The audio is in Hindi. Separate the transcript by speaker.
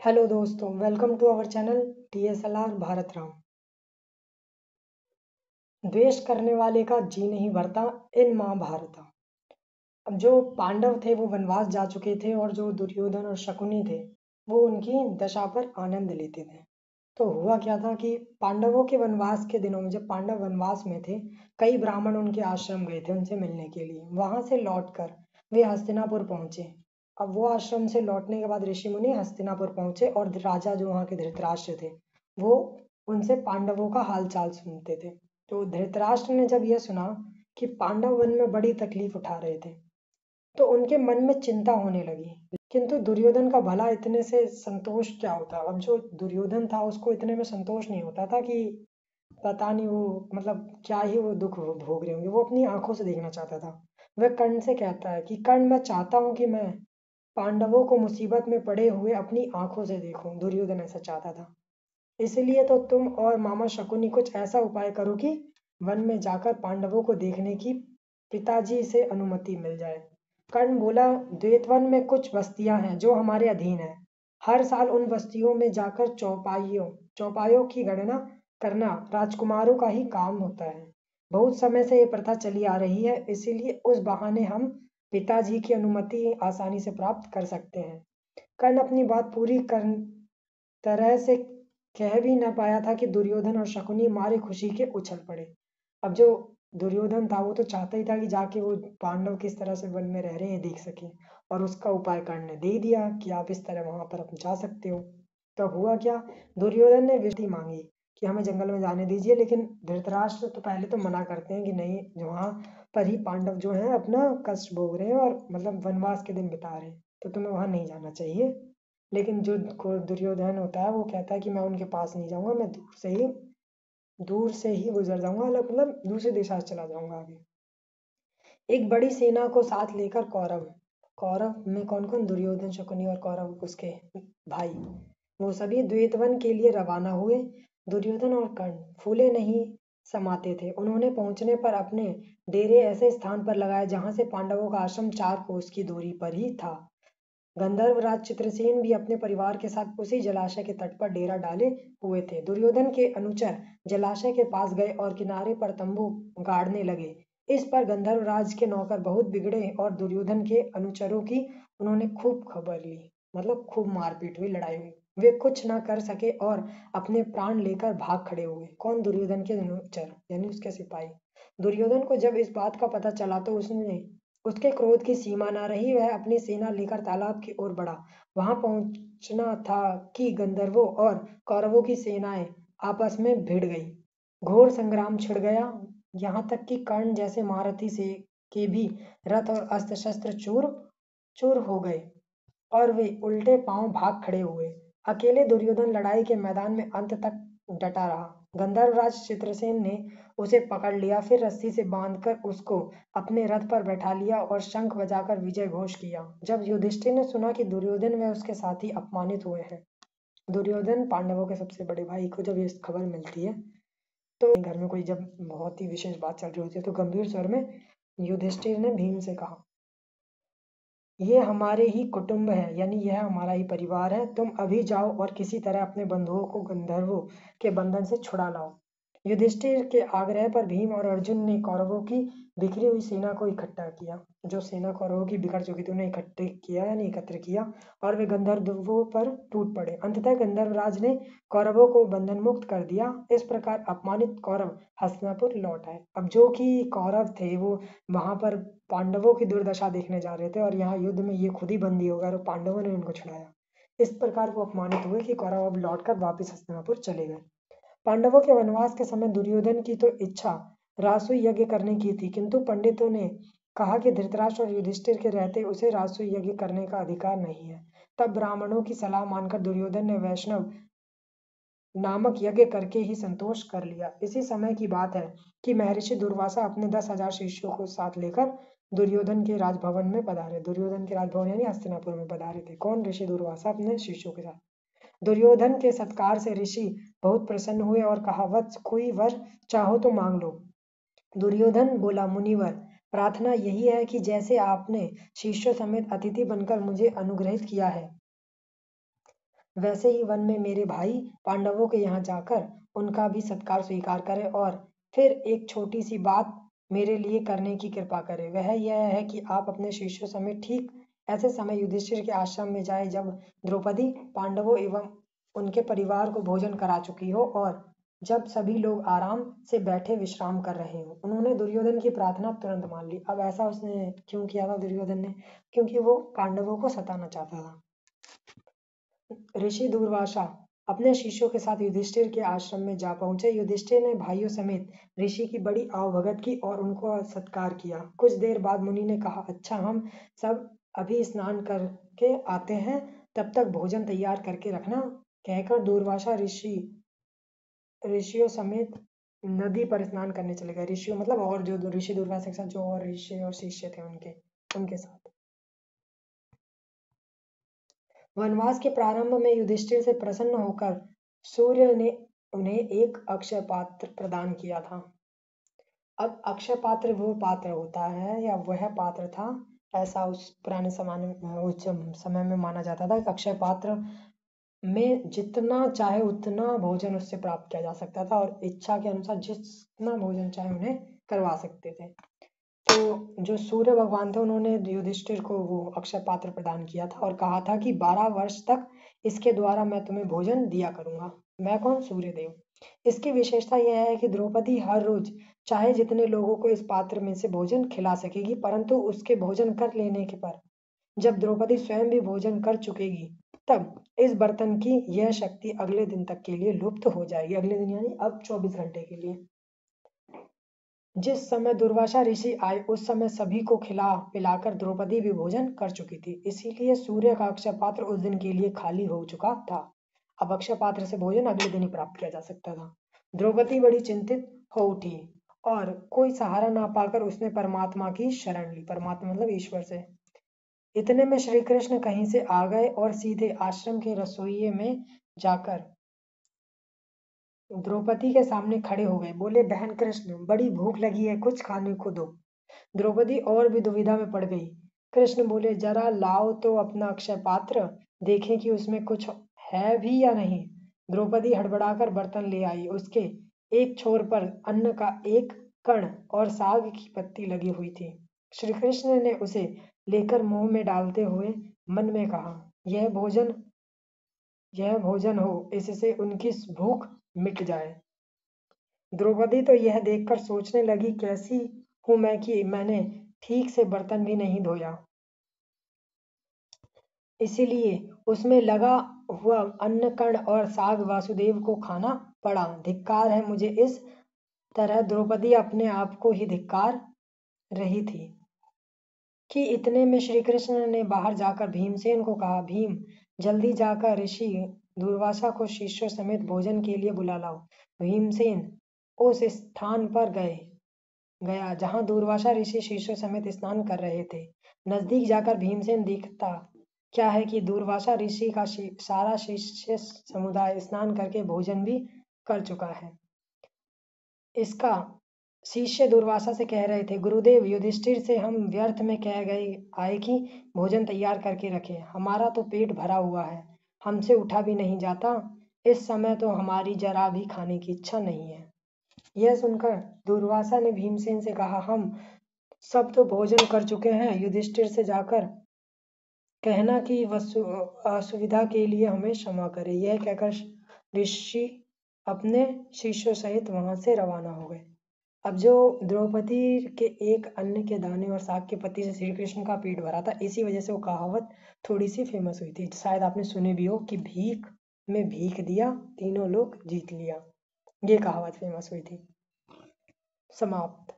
Speaker 1: हेलो दोस्तों, welcome to our channel DSLR Bharat Ram. द्वेष करने वाले का जी नहीं भरता इन महाभारता। अब जो पांडव थे वो वनवास जा चुके थे और जो दुर्योधन और शकुनी थे वो उनकी दशा पर आनंद लेते थे। तो हुआ क्या था कि पांडवों के वनवास के दिनों में जब पांडव वनवास में थे, कई ब्राह्मण उनके आश्रम गए थे उनसे मिलने के लिए। वहां से लौटकर वे हस्तिनापुर पहुंचे। अब वो आश्रम से लौटने के बाद ऋषि मुनि हस्तिनापुर पहुंचे और राजा जो वहाँ के धृतराष्ट्र थे वो उनसे पांडवों का हाल चाल सुनते थे। तो धृतराष्ट्र ने जब यह सुना कि पांडव वन में बड़ी तकलीफ उठा रहे थे तो उनके मन में चिंता होने लगी। किंतु दुर्योधन का भला इतने से संतोष क्या होता। अब जो दुर्योधन था उसको इतने में संतोष नहीं होता था कि पता नहीं वो मतलब क्या ही वो दुख भोग रहे होंगे। वो अपनी आंखों से देखना चाहता था। वह कर्ण से कहता है कि कर्ण, मैं चाहता हूँ कि मैं पांडवों को मुसीबत में पड़े हुए अपनी आंखों से देखूं। दुर्योधन ऐसा चाहता था। इसलिए तो तुम और मामा शकुनी कुछ ऐसा उपाय करो कि वन में जाकर पांडवों को देखने की पिताजी से अनुमति मिल जाए। कर्ण बोला, द्वैतवन में कुछ बस्तियां हैं जो हमारे अधीन है। हर साल उन बस्तियों में जाकर चौपाइयों की गणना करना राजकुमारों का ही काम होता है। बहुत समय से ये प्रथा चली आ रही है, इसीलिए उस बहाने हम पिताजी की अनुमति आसानी से प्राप्त कर सकते हैं। कर्ण अपनी बात पूरी कर तरह से कह भी न पाया था कि दुर्योधन और शकुनी मारे खुशी के उछल पड़े। अब जो दुर्योधन था वो तो चाहता ही था कि जाके वो पांडव किस तरह से वन में रह रहे हैं देख सके। और उसका उपाय कर्ण ने दे दिया कि आप इस तरह वहां पर आप जा सकते हो। तो हुआ क्या, दुर्योधन ने विनती मांगी कि हमें जंगल में जाने दीजिए, लेकिन धृतराष्ट्र तो पहले तो मना करते हैं कि नहीं, वहां पर ही पांडव जो है अपना कष्ट भोग रहे हैं और मतलब वनवास के दिन बिता रहे हैं, तो तुम्हें वहां नहीं जाना चाहिए। लेकिन जो दुर्योधन होता है वो कहता है कि मैं उनके पास नहीं जाऊंगा, मैं दूर से ही गुजर जाऊंगा, मतलब दूसरी दिशा से चला जाऊंगा आगे। एक बड़ी सेना को साथ लेकर कौरव कौरव में कौन कौन, दुर्योधन, शकुनी और कौरव उसके भाई, वो सभी द्वैतवन के लिए रवाना हुए। दुर्योधन और कर्ण फूले नहीं समाते थे। उन्होंने पहुंचने पर अपने डेरे ऐसे स्थान पर लगाए जहां से पांडवों का आश्रम 4 कोस की दूरी पर ही था। गंधर्वराज चित्रसेन भी अपने परिवार के साथ उसी जलाशय के तट पर डेरा डाले हुए थे। दुर्योधन के अनुचर जलाशय के पास गए और किनारे पर तंबू गाड़ने लगे। इस पर गंधर्वराज के नौकर बहुत बिगड़े और दुर्योधन के अनुचरों की उन्होंने खूब खबर ली, मतलब खूब मारपीट हुई, लड़ाई हुई। वे कुछ ना कर सके और अपने प्राण लेकर भाग खड़े हुए। कौन, दुर्योधन के अनुचर यानी उसके सिपाही। दुर्योधन को जब इस बात का पता चला तो उसके क्रोध की सीमा न रही। वह अपनी सेना लेकर तालाब की ओर बढ़ा। वहां पहुंचना था कि गंधर्वों और कौरवों की सेनाएं आपस में भिड़ गई। घोर संग्राम छिड़ गया। यहाँ तक कि कर्ण जैसे महारथी से के भी रथ और अस्त्र शस्त्र चूर चूर हो गए और वे उल्टे पांव भाग खड़े हुए। अकेले दुर्योधन लड़ाई के मैदान में अंत तक डटा रहा। गंधर्वराज चित्रसेन ने उसे पकड़ लिया, फिर रस्सी से बांधकर उसको अपने रथ पर बैठा लिया और शंख बजाकर विजय घोष किया। जब युधिष्ठिर ने सुना कि दुर्योधन व उसके साथी अपमानित हुए हैं, दुर्योधन पांडवों के सबसे बड़े भाई को जब ये खबर मिलती है तो घर में कोई जब बहुत ही विशेष बात चल रही होती है तो गंभीर स्वर में युधिष्ठिर ने भीम से कहा, ये हमारे ही कुटुंब है, यानी यह हमारा ही परिवार है। तुम अभी जाओ और किसी तरह अपने बंधुओं को गंधर्वों के बंधन से छुड़ा लाओ। युधिष्ठिर के आग्रह पर भीम और अर्जुन ने कौरवों की बिखरी हुई सेना को इकट्ठा किया। जो सेना कौरवों की बिखर चुकी थी उन्हें इकट्ठे किया यानी एकत्र किया और वे गंधर्वों पर टूट पड़े। अंततः गंधर्वराज ने कौरवों को बंधन मुक्त कर दिया। इस प्रकार अपमानित कौरव हस्तिनापुर लौट आए। अब जो कि कौरव थे वो वहां पर पांडवों की दुर्दशा देखने जा रहे थे और यहाँ युद्ध में ये खुद ही बंदी हो गए और पांडवों ने उनको छुड़ाया। इस प्रकार वो अपमानित हुए कि कौरव अब लौटकर वापिस हस्तिनापुर चले गए। पांडवों के वनवास के समय दुर्योधन की तो इच्छा रासु यज्ञ करने की थी, किंतु पंडितों ने कहा कि धृतराष्ट्र और युधिष्ठिर के रहते उसे रासु यज्ञ करने का अधिकार नहीं है। तब ब्राह्मणों की सलाह मानकर दुर्योधन ने वैष्णव नामक यज्ञ करके ही संतोष कर लिया। इसी समय की बात है कि महर्षि दुर्वासा अपने 10,000 शिष्यों को साथ लेकर दुर्योधन के राजभवन में पधारे। दुर्योधन के राजभवन यानी हस्तिनापुर में पधारे थे। कौन, ऋषि दुर्वासा अपने शिष्यों के साथ। दुर्योधन के सत्कार से ऋषि बहुत प्रसन्न हुए और कहा, वत्स, कोई वर चाहो तो मांग लो। दुर्योधन बोला, मुनिवर, प्रार्थना यही है कि जैसे आपने शिष्यों समेत अतिथि बनकर मुझे अनुग्रहित किया है, वैसे ही वन में मेरे भाई पांडवों के यहाँ जाकर उनका भी सत्कार स्वीकार करें और फिर एक छोटी सी बात मेरे लिए करने की कृपा करें। वह यह है कि आप अपने शिष्यों समेत ठीक ऐसे समय युधिष्ठिर के आश्रम में जाए जब द्रौपदी पांडवों एवं उनके परिवार को भोजन करा चुकी हो और जब सभी लोग आराम से बैठे विश्राम कर रहे हो। उन्होंने दुर्योधन की प्रार्थना तुरंत मान ली। अब ऐसा उसने क्यों किया था दुर्योधन ने? क्योंकि वो पांडवों को सताना चाहता था। ऋषि दूर्वासा अपने शिष्यों के साथ युधिष्ठिर के आश्रम में जा पहुंचे। युधिष्ठिर ने भाइयों समेत ऋषि की बड़ी आवभगत की और उनको सत्कार किया। कुछ देर बाद मुनि ने कहा, अच्छा हम सब अभी स्नान करके आते हैं, तब तक भोजन तैयार करके रखना। कहकर दूर्वासा ऋषियों समेत नदी पर स्नान करने चले गए। ऋषियों मतलब और जो ऋषि दूर्वासा के साथ जो और ऋषि और शिष्य थे उनके साथ। वनवास के प्रारंभ में युधिष्ठिर से प्रसन्न होकर सूर्य ने उन्हें एक अक्षय पात्र प्रदान किया था। अब अक्षय पात्र वो पात्र होता है या वह पात्र था, ऐसा उस पुराने समय में माना जाता था कि अक्षय पात्र में जितना चाहे उतना भोजन उससे प्राप्त किया जा सकता था और इच्छा के अनुसार जितना भोजन चाहे उन्हें करवा सकते थे। तो जो सूर्य भगवान थे उन्होंने युधिष्ठिर को वो अक्षय पात्र प्रदान किया था और कहा था कि 12 वर्ष तक इसके द्वारा मैं तुम्हें भोजन दिया करूंगा। मैं कौन? सूर्यदेव। इसकी विशेषता यह है कि द्रौपदी हर रोज चाहे जितने लोगों को इस पात्र में से भोजन खिला सकेगी, परंतु उसके भोजन कर लेने के पर जब द्रौपदी स्वयं भी भोजन कर चुकेगी तब इस बर्तन की यह शक्ति अगले दिन तक के लिए लुप्त हो जाएगी। अगले दिन यानी अब 24 घंटे के लिए। जिस समय दुर्वासा ऋषि आए उस समय सभी को खिला पिलाकर द्रौपदी भी भोजन कर चुकी थी, इसीलिए सूर्य का अक्षय पात्र उस दिन के लिए खाली हो चुका था। अब अक्षय पात्र से भोजन अगले दिन ही प्राप्त किया जा सकता था। द्रौपदी बड़ी चिंतित हो उठी और कोई सहारा ना पाकर उसने परमात्मा की शरण ली। परमात्मा मतलब ईश्वर से। इतने में श्री कृष्ण कहीं से आ गए और सीधे आश्रम के रसोइये में जाकर द्रौपदी के सामने खड़े हो गए। बोले, बहन कृष्ण, बड़ी भूख लगी है, कुछ खाने को दो। द्रौपदी और भी दुविधा में पड़ गई। कृष्ण बोले, जरा लाओ तो अपना अक्षय पात्र, देखें कि उसमें कुछ है भी या नहीं। द्रौपदी हड़बड़ाकर बर्तन ले आई। उसके एक छोर पर अन्न का एक कण और साग की पत्ती लगी हुई थी। श्री कृष्ण ने उसे लेकर मुंह में डालते हुए मन में कहा, यह भोजन हो, इससे उनकी भूख मिट जाए। द्रौपदी तो यह देखकर सोचने लगी, कैसी हूं मैं कि मैंने ठीक से बर्तन भी नहीं धोया, इसीलिए उसमें लगा हुआ अन्न कण और साग वासुदेव को खाना पड़ा। धिक्कार है मुझे। इस तरह द्रौपदी अपने आप को ही धिक्कार रही थी कि इतने में श्री कृष्ण ने बाहर जाकर भीमसेन को कहा, भीम, जल्दी जाकर ऋषि दूर्वासा को शिष्यों समेत भोजन के लिए बुला लाओ। भीमसेन उस स्थान पर गया जहां दूर्वासा ऋषि शिष्यों समेत स्नान कर रहे थे। नजदीक जाकर भीमसेन देखता क्या है कि दूर्वासा ऋषि का सारा शिष्य समुदाय स्नान करके भोजन भी कर चुका है। इसका शिष्य दुर्वासा से कह रहे थे, गुरुदेव, युधिष्ठिर से हम व्यर्थ में कह गए आए कि भोजन तैयार करके रखे। हमारा तो पेट भरा हुआ है, हमसे उठा भी नहीं जाता। इस समय तो हमारी जरा भी खाने की इच्छा नहीं है। यह सुनकर दुर्वासा ने भीमसेन से कहा, हम सब तो भोजन कर चुके हैं। युधिष्ठिर से जाकर कहना कि असुविधा के लिए हमें क्षमा करे। यह कहकर ऋषि अपने शिष्यों सहित वहां से रवाना हो गए। अब जो द्रौपदी के एक अन्न के दाने और साग के पत्ती से श्री कृष्ण का पेट भरा था, इसी वजह से वो कहावत थोड़ी सी फेमस हुई थी। शायद आपने सुनी भी हो कि भीख में भीख दिया, तीनों लोग जीत लिया। ये कहावत फेमस हुई थी। समाप्त।